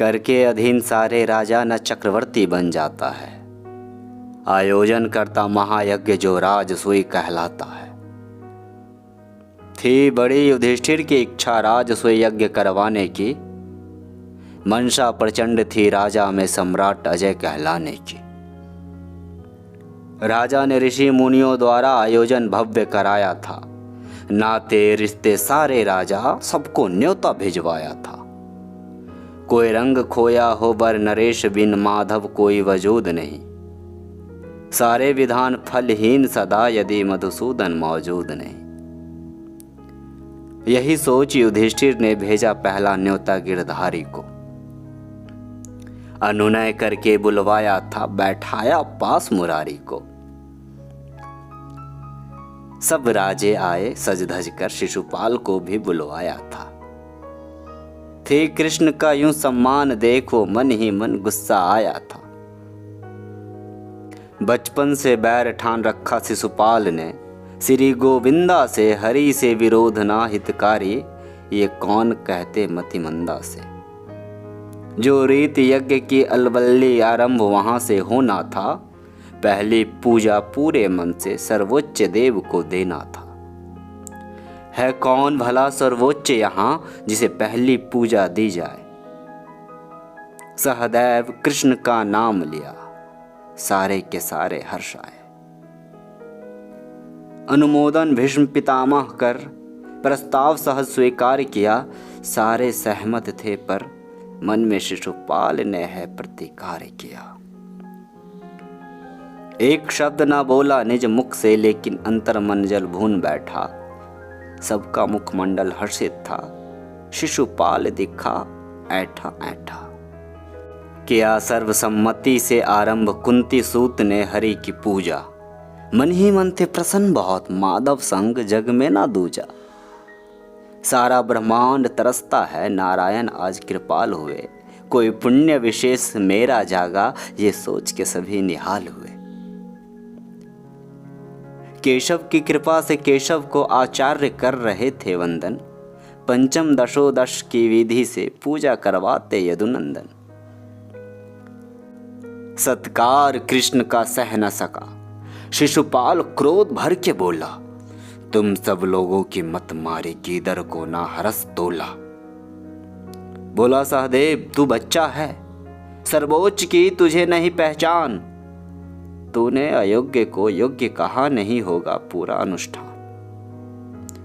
करके अधीन सारे राजा न चक्रवर्ती बन जाता है। आयोजन करता महायज्ञ जो राजसूय कहलाता है। थी बड़ी युधिष्ठिर की इच्छा राजसूय यज्ञ करवाने की। मंशा प्रचंड थी राजा में सम्राट अजय कहलाने की। राजा ने ऋषि मुनियों द्वारा आयोजन भव्य कराया था। नाते रिश्ते सारे राजा सबको न्योता भिजवाया था। कोई रंग खोया हो बर नरेश बिन माधव कोई वजूद नहीं। सारे विधान फलहीन सदा यदि मधुसूदन मौजूद नहीं। यही सोच युधिष्ठिर ने भेजा पहला न्योता गिरधारी को। अनुनय करके बुलवाया था बैठाया पास मुरारी को। सब राजे आए सज धज कर शिशुपाल को भी बुलवाया था। थे कृष्ण का यूं सम्मान देखो मन ही मन गुस्सा आया था। बचपन से बैर ठान रखा शिशुपाल ने। श्री गोविंदा से हरि से विरोध ना हितकारी। ये कौन कहते मतिमंदा से। जो रीत यज्ञ की अलबल्ली आरंभ वहां से होना था। पहली पूजा पूरे मन से सर्वोच्च देव को देना था। है कौन भला सर्वोच्च यहाँ जिसे पहली पूजा दी जाए। सहदैव कृष्ण का नाम लिया सारे के सारे हर्ष आए। अनुमोदन भीष्म पितामह कर प्रस्ताव सहज स्वीकार किया। सारे सहमत थे पर मन में शिशुपाल ने है प्रतिकार किया। एक शब्द ना बोला निज मुख से लेकिन अंतर मन जल भून बैठा। सबका मुखमंडल हर्षित था। शिशुपाल दिखा ऐठा ऐठा। किया सर्वसम्मति से आरंभ कुंती सूत ने हरि की पूजा। मन ही मन थे प्रसन्न बहुत माधव संग जग में ना दूजा। सारा ब्रह्मांड तरसता है नारायण आज कृपाल हुए। कोई पुण्य विशेष मेरा जागा ये सोच के सभी निहाल हुए। केशव की कृपा से केशव को आचार्य कर रहे थे वंदन। पंचम दशोदश की विधि से पूजा करवाते यदुनंदन। सत्कार कृष्ण का सह न सका। शिशुपाल क्रोध भर के बोला तुम सब लोगों की मत मारे गीदर को ना हरस तोला। बोला सहदेव तू बच्चा है सर्वोच्च की तुझे नहीं पहचान। तूने अयोग्य को योग्य कहा नहीं होगा पूरा अनुष्ठान।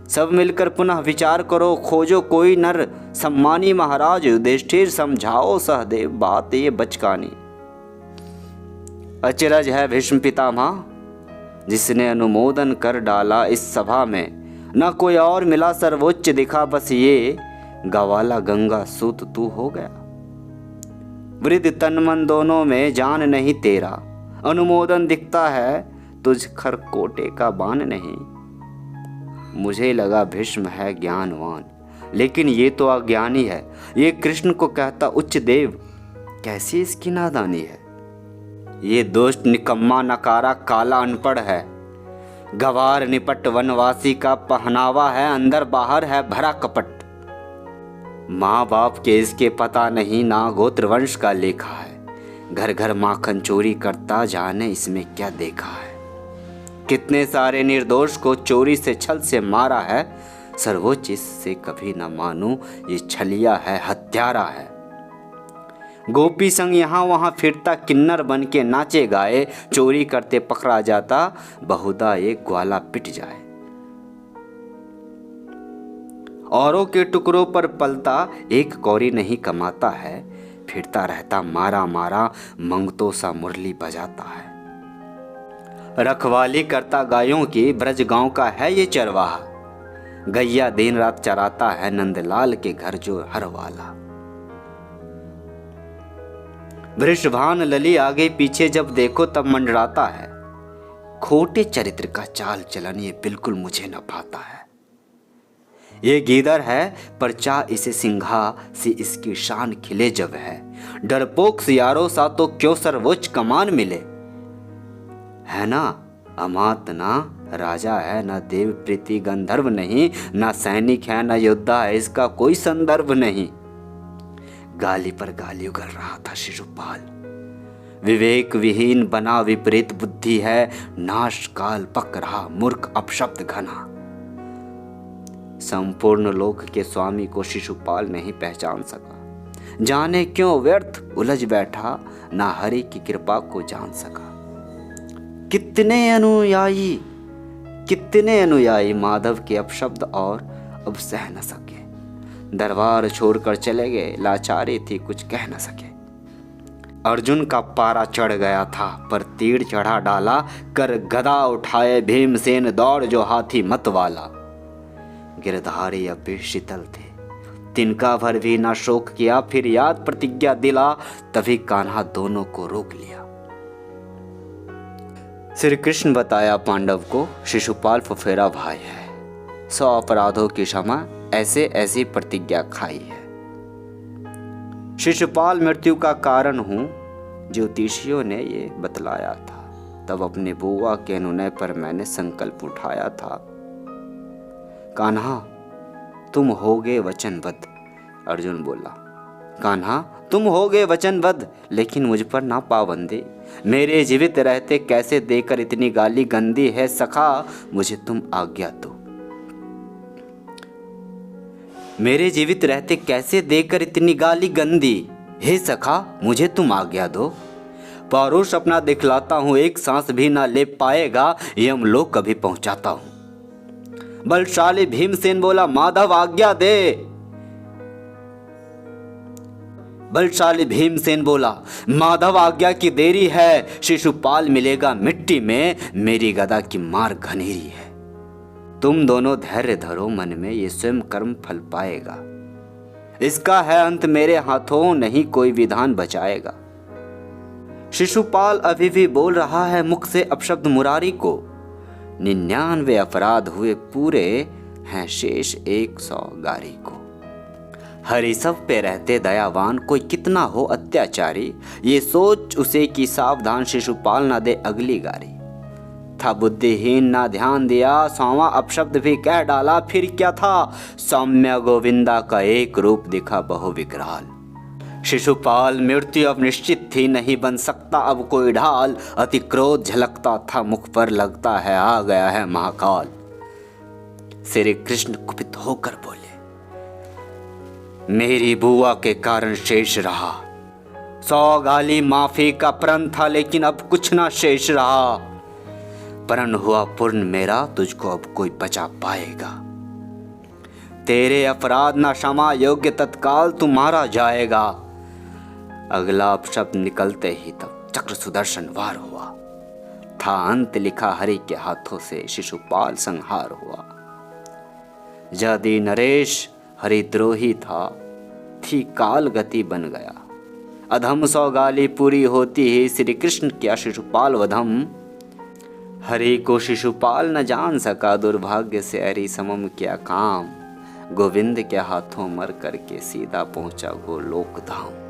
सब मिलकर पुनः विचार करो खोजो कोई नर सम्मानी महाराज। युधिष्ठिर समझाओ सहदेव बात ये बचकानी। अचरज है भीष्म पितामह जिसने अनुमोदन कर डाला इस सभा में। न कोई और मिला सर्वोच्च दिखा बस ये गवाला गंगा सूत तू हो गया। वृद्ध तन मन दोनों में जान नहीं तेरा। अनुमोदन दिखता है तुझ खरकोटे का बान नहीं। मुझे लगा भीष्म है ज्ञानवान लेकिन ये तो अज्ञानी है। ये कृष्ण को कहता उच्च देव कैसी इसकी नादानी है। ये दुष्ट निकम्मा नकारा काला अनपढ़ है। गवार निपट वनवासी का पहनावा है अंदर बाहर है भरा कपट। माँ बाप के इसके पता नहीं ना गोत्र वंश का लेखा है। घर घर माखन चोरी करता जाने इसमें क्या देखा है। कितने सारे निर्दोष को चोरी से छल से मारा है। सर्वोच्च इससे कभी न मानूं ये छलिया है हत्यारा है। गोपी संग यहाँ वहाँ फिरता किन्नर बन के नाचे गाए। चोरी करते पकड़ा जाता बहुधा एक ग्वाला पिट जाए। औरों के टुकड़ों पर पलता एक कौड़ी नहीं कमाता है। फिरता रहता मारा मारा मंगतों सा मुरली बजाता है। रखवाली करता गायों की ब्रज गांव का है ये चरवाहा। गैया दिन रात चराता है नंदलाल के घर जो हर वाला। वृषभान लली आगे पीछे जब देखो तब मंडराता है। खोटे चरित्र का चाल चलन ये बिल्कुल मुझे न भाता है। ये गीदड़ है पर चाह इसे सिंघा से इसकी शान खिले जब है। डरपोक सियारों सा तो क्यों सर्वोच्च कमान मिले। है ना अमात ना राजा है ना देव प्रीति गंधर्व नहीं। ना सैनिक है ना योद्धा है इसका कोई संदर्भ नहीं। गाली पर गाली उगल रहा था शिशुपाल। विवेक विहीन बना विपरीत बुद्धि है, नाश काल पक रहा मूर्ख अपशब्द घना। संपूर्ण लोक के स्वामी को शिशुपाल नहीं पहचान सका। जाने क्यों व्यर्थ उलझ बैठा, ना हरि की कृपा को जान सका। कितने अनुयायी माधव के अपशब्द और अब सह न सके। दरबार छोड़कर चले गए, लाचारी थी कुछ कह न सके। अर्जुन का पारा चढ़ गया था, पर तीर चढ़ा डाला, कर गदा उठाए भीमसेन दौड़ जो हाथी मत वाला। गिरधारी अब भी शीतल थे, तिनका भर भी ना शोक किया, फिर याद प्रतिज्ञा दिला, तभी कान्हा दोनों को रोक लिया। श्री कृष्ण बताया पांडव को, शिशुपाल फुफेरा भाई है, 100 अपराधों की क्षमा ऐसे ऐसी प्रतिज्ञा खाई है। शिशुपाल मृत्यु का कारण हूं, ज्योतिषियों ने ये बतलाया था। तब अपने बुआ के अनुनय पर मैंने संकल्प उठाया था। कान्हा तुम होगे वचनबद्ध, अर्जुन बोला। कान्हा तुम होगे वचनबद्ध, लेकिन मुझ पर ना पाबंदी। मेरे जीवित रहते कैसे देकर इतनी गाली गंदी है, सखा मुझे तुम आज्ञा दो। मेरे जीवित रहते कैसे देकर इतनी गाली गंदी, हे सखा मुझे तुम आज्ञा दो। पौरुष अपना दिखलाता हूं, एक सांस भी ना ले पाएगा, यमलोक कभी पहुंचाता हूं। बलशाली भीमसेन बोला, माधव आज्ञा दे। बलशाली भीमसेन बोला, माधव आज्ञा की देरी है, शिशुपाल मिलेगा मिट्टी में, मेरी गदा की मार घनेरी है। तुम दोनों धैर्य धरो मन में, ये स्वयं कर्म फल पाएगा। इसका है अंत मेरे हाथों, नहीं कोई विधान बचाएगा। शिशुपाल अभी भी बोल रहा है मुख से अपशब्द मुरारी को। 99 अपराध हुए पूरे, हैं शेष 100 गारी को। हरि सब पे रहते दयावान, कोई कितना हो अत्याचारी, ये सोच उसे कि सावधान शिशुपाल ना दे अगली गारी। था बुद्धिहीन ना ध्यान दिया, 100वां अपशब्द भी कह डाला, फिर क्या था, सौम्य गोविंदा का एक रूप दिखा बहु विकराल। शिशुपाल मृत्यु अब निश्चित थी, नहीं बन सकता अब कोई ढाल। अति क्रोध झलकता था मुख पर, लगता है आ गया है महाकाल। श्री कृष्ण कुपित होकर बोले, मेरी बुआ के कारण शेष रहा। 100 गाली माफी का प्रण था, लेकिन अब कुछ ना शेष रहा। प्रण हुआ पूर्ण मेरा, तुझको अब कोई बचा पाएगा। तेरे अपराध ना क्षमा योग्य, तत्काल तू मारा जाएगा। अगला अपशब्द निकलते ही तब चक्र सुदर्शन वार हुआ। था अंत लिखा हरि के हाथों से, शिशुपाल संहार हुआ। यदि नरेश हरिद्रोही था, थी काल गति बन गया। अधम 100 गाली पूरी होती ही, श्री कृष्ण किया शिशुपाल वधम। हरि को शिशुपाल न जान सका, दुर्भाग्य से हरि समम किया काम। गोविंद के हाथों मर करके सीधा पहुंचा गोलोक धाम।